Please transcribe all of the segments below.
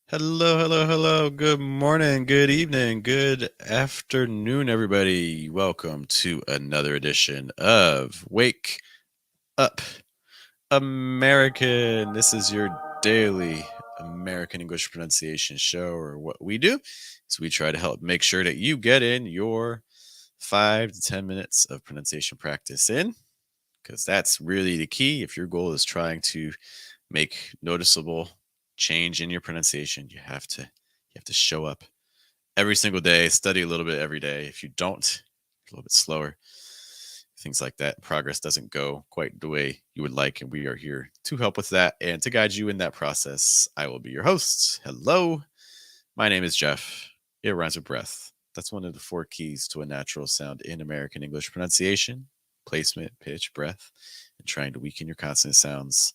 Hello, hello, hello. Good morning, good evening, good afternoon, everybody. Welcome to another edition of Wake Up American. This is your daily American English pronunciation show, or what we do is we try to help make sure that you get in your 5 to 10 minutes of pronunciation practice in, because that's really the key. If your goal is trying to make noticeable change in your pronunciation, you have to show up every single day, study a little bit every day. If you don't, a little bit slower, things like that, progress doesn't go quite the way you would like. And we are here to help with that and to guide you in that process. I will be your host. Hello, my name is Jeff. It rhymes with breath. That's one of the 4 keys to a natural sound in American English pronunciation: placement, pitch, breath, and trying to weaken your consonant sounds,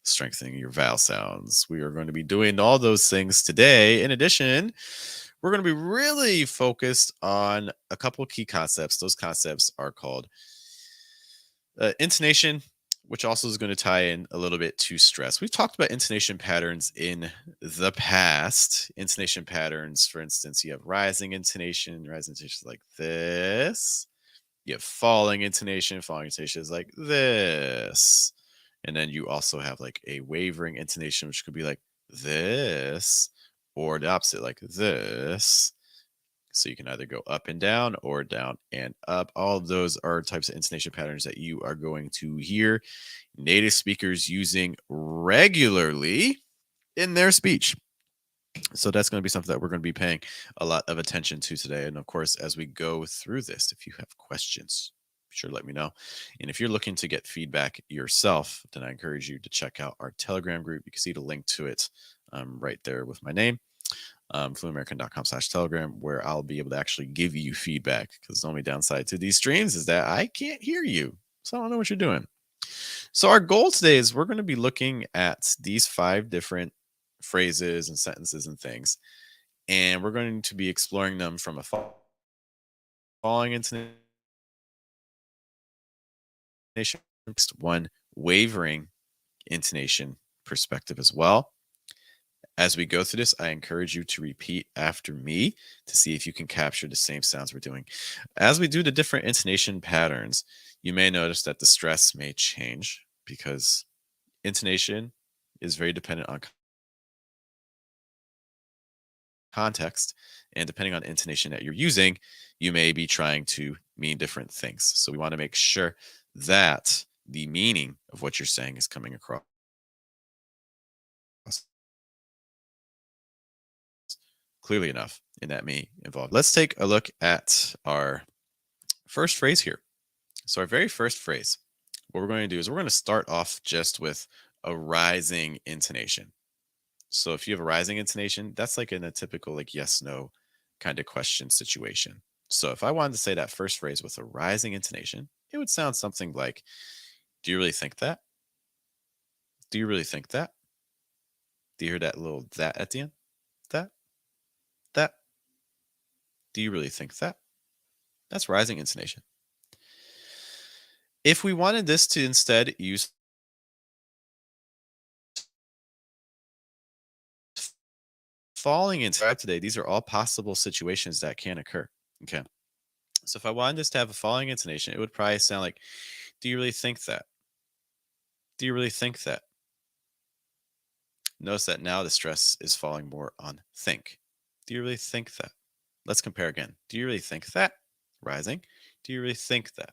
strengthening your vowel sounds. We are going to be doing all those things today. In addition, we're going to be really focused on a couple of key concepts. Those concepts are called intonation, which also is going to tie in a little bit to stress. We've talked about intonation patterns in the past. Intonation patterns, for instance, you have rising intonation. Rising intonation is like this. You have falling intonation. Falling intonation is like this. And then you also have like a wavering intonation, which could be like this, or the opposite, like this. So you can either go up and down or down and up. All of those are types of intonation patterns that you are going to hear native speakers using regularly in their speech. So that's going to be something that we're going to be paying a lot of attention to today. And of course, as we go through this, if you have questions, be sure to let me know. And if you're looking to get feedback yourself, then I encourage you to check out our Telegram group. You can see the link to it right there with my name. fluentamerican.com/telegram, where I'll be able to actually give you feedback, because the only downside to these streams is that I can't hear you. So I don't know what you're doing. So our goal today is we're going to be looking at these 5 different phrases and sentences and things, and we're going to be exploring them from a falling intonation, one wavering intonation perspective as well. As we go through this, I encourage you to repeat after me to see if you can capture the same sounds we're doing. As we do the different intonation patterns, you may notice that the stress may change, because intonation is very dependent on context. And depending on intonation that you're using, you may be trying to mean different things. So we want to make sure that the meaning of what you're saying is coming across clearly enough in that me involved. Let's take a look at our first phrase here. So our very first phrase, what we're going to do is we're going to start off just with a rising intonation. So if you have a rising intonation, that's like in a typical like yes, no kind of question situation. So if I wanted to say that first phrase with a rising intonation, it would sound something like, do you really think that? Do you really think that? Do you hear that little that at the end? That? That? Do you really think that? That's rising intonation. If we wanted this to instead use falling into today, these are all possible situations that can occur. Okay. So if I wanted this to have a falling intonation, it would probably sound like, do you really think that? Do you really think that? Notice that now the stress is falling more on think. Do you really think that? Let's compare again. Do you really think that? Rising. Do you really think that?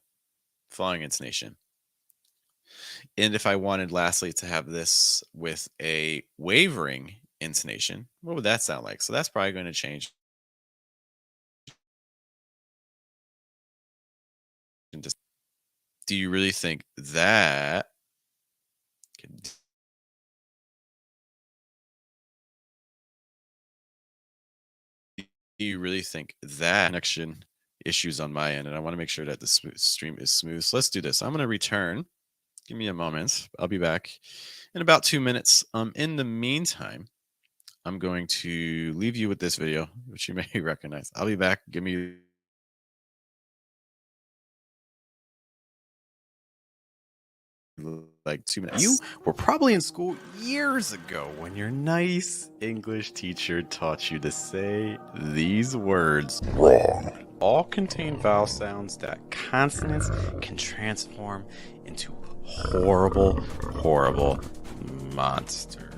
Falling intonation. And if I wanted lastly to have this with a wavering intonation, what would that sound like? So that's probably going to change. Do you really think that? Do you really think that connection issues on my end? And I want to make sure that the stream is smooth. So let's do this. I'm going to return. Give me a moment. I'll be back in about 2 minutes. In the meantime, I'm going to leave you with this video, which you may recognize. I'll be back. Give me like 2 minutes. You were probably in school years ago when your nice English teacher taught you to say these words. Wrong. All contain vowel sounds that consonants can transform into horrible, horrible monsters.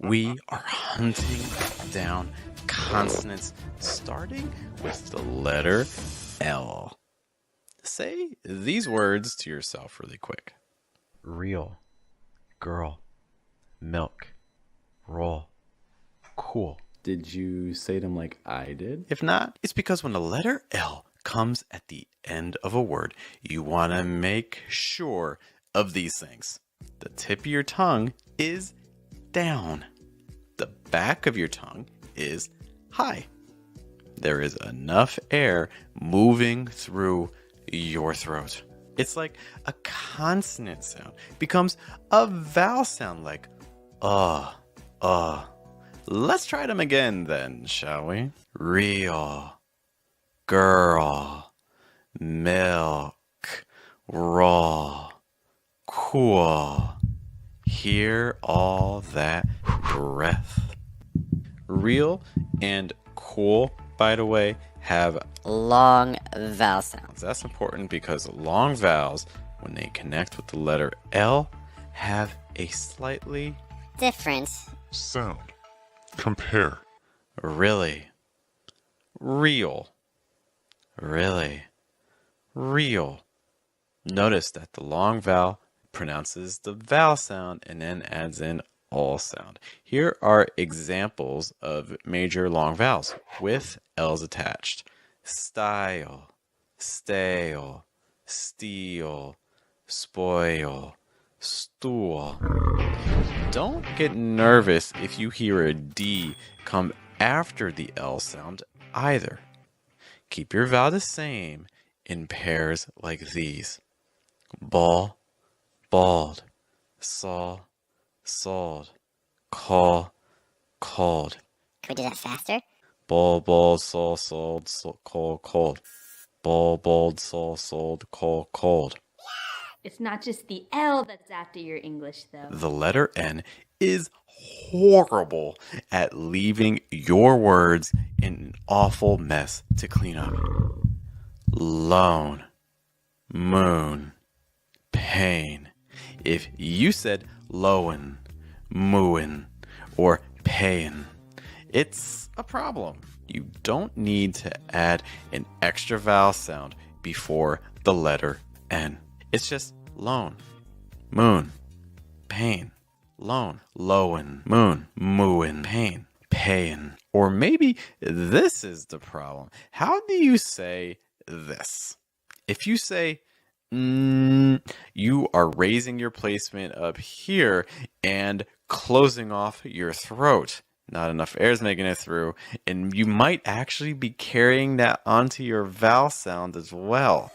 We are hunting down consonants starting with the letter L. Say these words to yourself really quick. Real, girl, milk, roll, cool. Did you say them like I did? If not, it's because when the letter L comes at the end of a word, you want to make sure of these things. The tip of your tongue is down. The back of your tongue is high. There is enough air moving through your throat. It's like a consonant sound becomes a vowel sound like Let's try them again then, shall we? Real, girl, milk, raw, cool. Hear all that breath. Real and cool, by the way, have long vowel sounds. That's important because long vowels, when they connect with the letter L, have a slightly different sound. Compare. Really. Real. Really. Real. Notice that the long vowel pronounces the vowel sound and then adds in all sound. Here are examples of major long vowels with L's attached. Style, stale, steal, spoil, stool. Don't get nervous if you hear a D come after the L sound either. Keep your vowel the same in pairs like these. Ball, bald, saw, sawed, call, called. Could we do that faster? Ball, bald, saw, sawed, call, called. Ball, bald, saw, sold, call, called. It's not just the L that's after your English, though. The letter N is horrible at leaving your words in an awful mess to clean up. Lone, moon, pain. If you said lowen, mooin, or payin, it's a problem. You don't need to add an extra vowel sound before the letter N. It's just lone, moon, pain, lone, lowen, moon, mooin, pain, payin. Or maybe this is the problem. How do you say this? If you say you are raising your placement up here and closing off your throat. Not enough air is making it through, and you might actually be carrying that onto your vowel sound as well.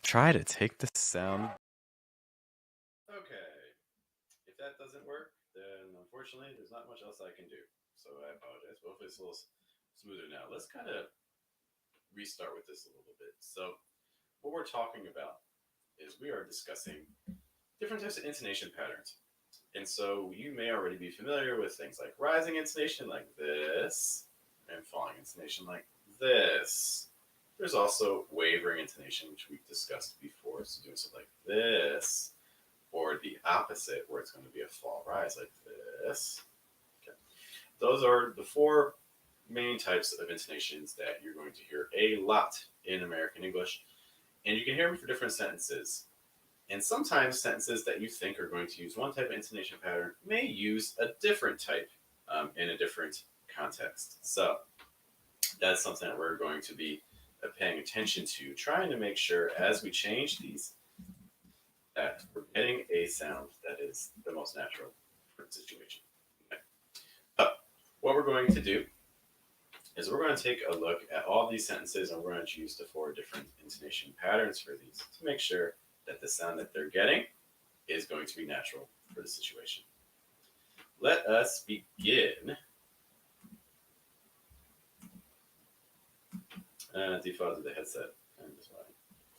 Try to take the sound. Okay, if that doesn't work, then unfortunately there's not much else I can do. So I apologize. Hopefully it's a little smoother now. Let's kind of restart with this a little bit. So what we're talking about is we are discussing different types of intonation patterns. And so you may already be familiar with things like rising intonation like this and falling intonation like this. There's also wavering intonation, which we've discussed before. So doing something like this, or the opposite, where it's going to be a fall rise like this. Okay. Those are the four main types of intonations that you're going to hear a lot in American English. And you can hear them for different sentences. And sometimes sentences that you think are going to use one type of intonation pattern may use a different type in a different context. So that's something that we're going to be paying attention to, trying to make sure as we change these that we're getting a sound that is the most natural for the situation. Okay. What we're going to do is we're going to take a look at all these sentences and we're going to choose the four different intonation patterns for these to make sure that the sound that they're getting is going to be natural for the situation. Let us begin. Default to the headset.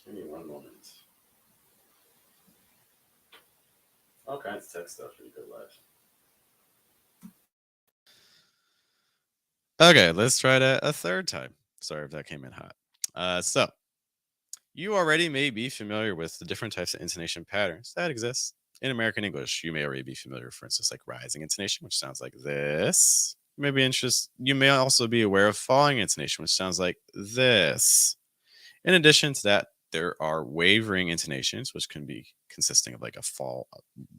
Give me one moment. All kinds of tech stuff in good life. Okay, let's try that a third time. Sorry if that came in hot. So, you already may be familiar with the different types of intonation patterns that exist in American English. You may already be familiar, for instance, like rising intonation, which sounds like this. You may also be aware of falling intonation, which sounds like this. In addition to that, there are wavering intonations, which can be consisting of like a fall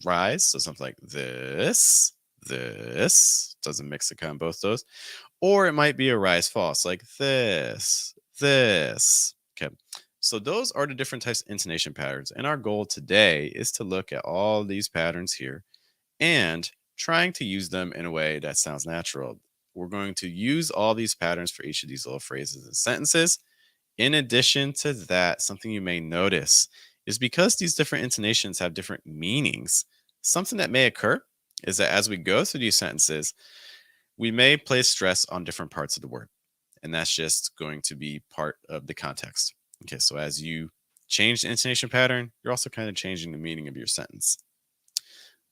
rise. So something like this doesn't mix account both those. Or it might be a rise fall. It's like this. Okay. So those are the different types of intonation patterns. And our goal today is to look at all these patterns here and trying to use them in a way that sounds natural. We're going to use all these patterns for each of these little phrases and sentences. In addition to that, something you may notice is because these different intonations have different meanings, something that may occur is that as we go through these sentences, we may place stress on different parts of the word. And that's just going to be part of the context. Okay, so as you change the intonation pattern, you're also kind of changing the meaning of your sentence.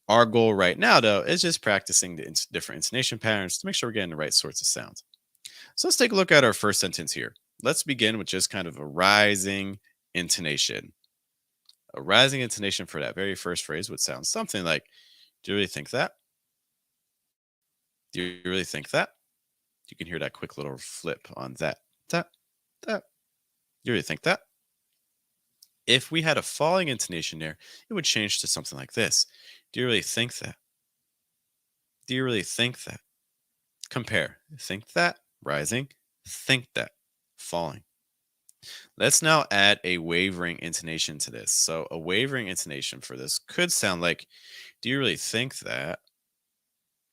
Our goal right now, though, is just practicing the different intonation patterns to make sure we're getting the right sorts of sounds. So let's take a look at our first sentence here. Let's begin with just kind of a rising intonation. A rising intonation for that very first phrase would sound something like, do you really think that? Do you really think that? You can hear that quick little flip on that. That. You really think that? If we had a falling intonation there, it would change to something like this. Do you really think that? Do you really think that? Compare. Think that, rising. Think that, falling. Let's now add a wavering intonation to this. So a wavering intonation for this could sound like, do you really think that?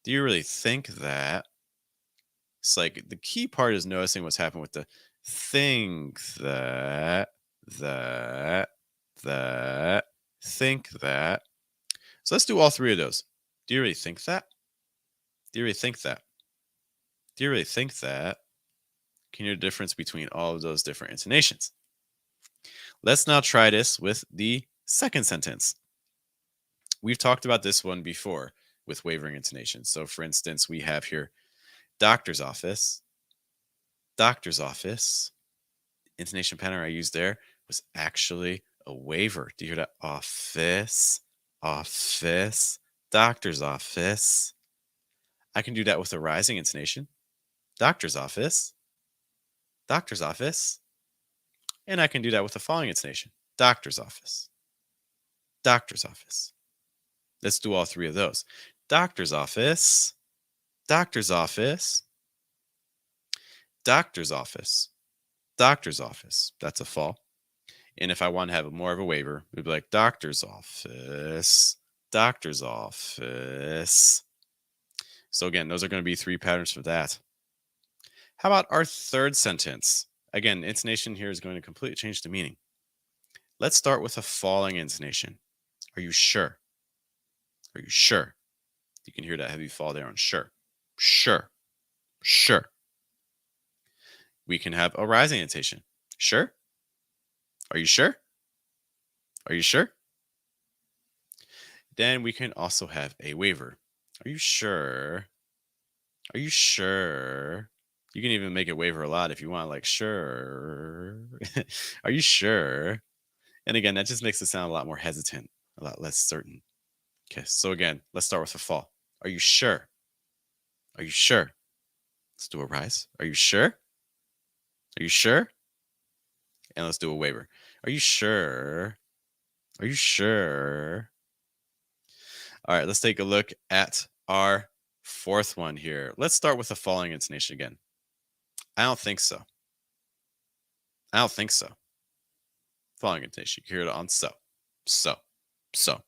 Do you really think that? It's like the key part is noticing what's happened with the think that, think that. So let's do all three of those. Do you really think that? Do you really think that? Do you really think that? Can you hear the difference between all of those different intonations? Let's now try this with the second sentence. We've talked about this one before with wavering intonation. So for instance, we have here doctor's office. Doctor's office. Intonation pattern I used there was actually a waver. Do you hear that? Office, office, doctor's office. I can do that with a rising intonation. Doctor's office, doctor's office. And I can do that with a falling intonation. Doctor's office, doctor's office. Let's do all three of those. Doctor's office, doctor's office, doctor's office, doctor's office. That's a fall. And if I want to have more of a waver, we'd be like doctor's office, doctor's office. So again, those are going to be three patterns for that. How about our third sentence? Again, intonation here is going to completely change the meaning. Let's start with a falling intonation. Are you sure? Are you sure? You can hear that heavy fall there on sure. Sure. Sure. We can have a rising intonation. Sure? Are you sure? Are you sure? Then we can also have a waver. Are you sure? Are you sure? You can even make it waver a lot if you want, like, sure. Are you sure? And again, that just makes it sound a lot more hesitant, a lot less certain. Okay, so again, let's start with a fall. Are you sure? Are you sure? Let's do a rise. Are you sure? Are you sure? And let's do a waver. Are you sure? Are you sure? All right, let's take a look at our fourth one here. Let's start with the falling intonation again. I don't think so. I don't think so. Falling intonation. You hear it on so. So. So.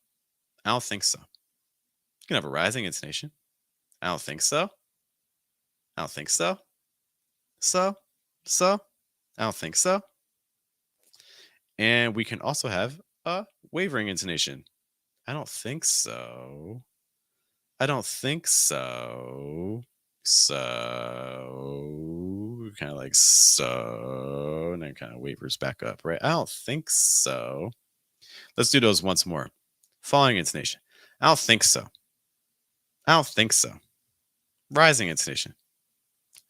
I don't think so. You can have a rising intonation. I don't think so. I don't think so. So. So. I don't think so. And we can also have a wavering intonation. I don't think so. I don't think so. So kind of like so, and then kind of wavers back up, right? I don't think so. Let's do those once more. Falling intonation. I don't think so. I don't think so. Rising intonation.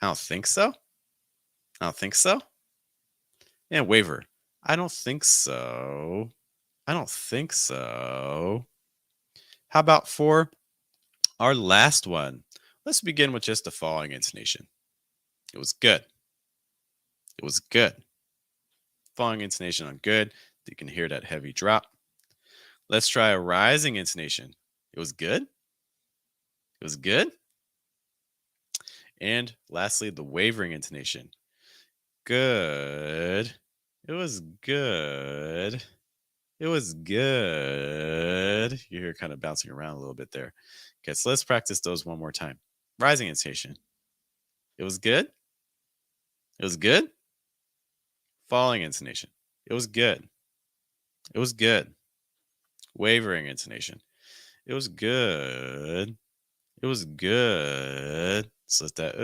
I don't think so. I don't think so. And waver. I don't think so. I don't think so. How about for our last one? Let's begin with just the falling intonation. It was good. It was good. Falling intonation on good. You can hear that heavy drop. Let's try a rising intonation. It was good. It was good. And lastly, the wavering intonation. Good. It was good. It was good. You hear it kind of bouncing around a little bit there. Okay, so let's practice those one more time. Rising intonation. It was good. It was good. Falling intonation. It was good. It was good. Wavering intonation. It was good. It was good. So it's that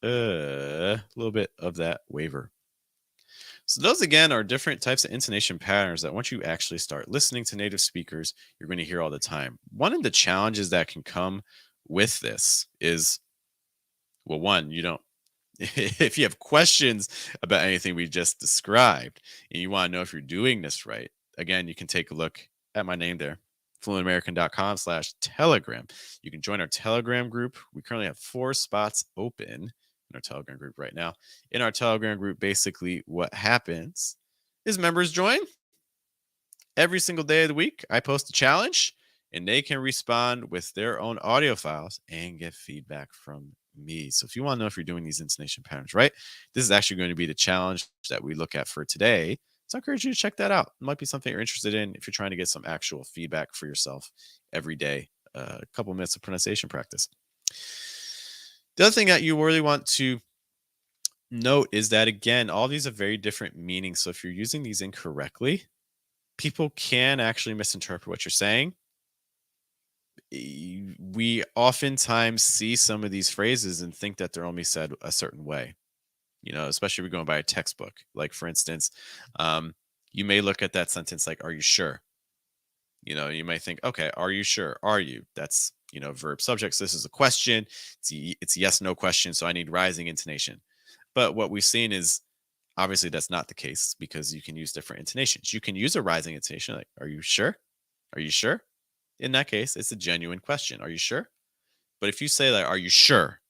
a little bit of that waver. So those again are different types of intonation patterns that once you actually start listening to native speakers, you're going to hear all the time. One of the challenges that can come with this is, well, one, you don't if you have questions about anything we just described and you want to know if you're doing this right, again, you can take a look at my name there, fluentamerican.com/telegram. You can join our Telegram group. We currently have 4 spots open in our Telegram group right now. In our Telegram group, basically what happens is members join every single day of the week. I post a challenge and they can respond with their own audio files and get feedback from me. So if you want to know if you're doing these intonation patterns right, this is actually going to be the challenge that we look at for today. So I encourage you to check that out. It might be something you're interested in if you're trying to get some actual feedback for yourself every day, a couple minutes of pronunciation practice. The other thing that you really want to note is that, again, all these have very different meanings. So if you're using these incorrectly, people can actually misinterpret what you're saying. We oftentimes see some of these phrases and think that they're only said a certain way, especially if we're going by a textbook. Like, for instance, you may look at that sentence like, are you sure? You might think, okay, are you sure? Are you? That's, verb subjects. This is a question. It's a yes, no question. So I need rising intonation. But what we've seen is obviously that's not the case because you can use different intonations. You can use a rising intonation like, are you sure? Are you sure? In that case, it's a genuine question. Are you sure? But if you say like, are you sure?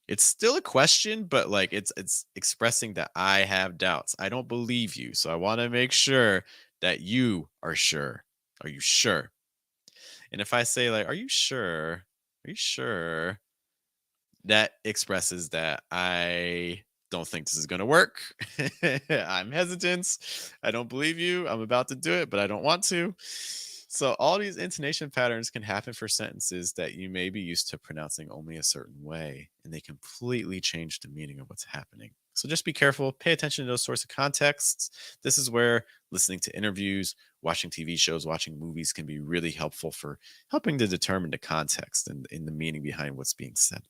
It's still a question, but like it's expressing that I have doubts. I don't believe you. So I want to make sure that you are sure. Are you sure? And if I say like, are you sure? Are you sure? That expresses that I don't think this is going to work. I'm hesitant. I don't believe you. I'm about to do it, but I don't want to. So, all these intonation patterns can happen for sentences that you may be used to pronouncing only a certain way, and they completely change the meaning of what's happening. So, just be careful, pay attention to those sorts of contexts. This is where listening to interviews, watching TV shows, watching movies can be really helpful for helping to determine the context and the meaning behind what's being said.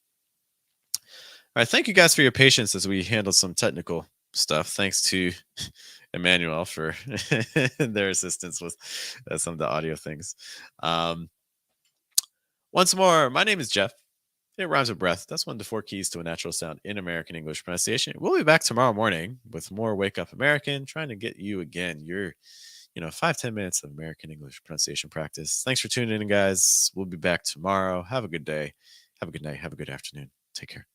All right, thank you guys for your patience as we handled some technical stuff. Thanks to Emmanuel for their assistance with some of the audio things. Um, Once more, my name is Jeff. It rhymes with breath. That's one of the 4 keys to a natural sound in American English pronunciation. We'll be back tomorrow morning with more Wake Up American, trying to get you again your 5-10 minutes of American English pronunciation practice. Thanks for tuning in, guys. We'll be back tomorrow. Have a good day. Have a good night. Have a good afternoon. Take care.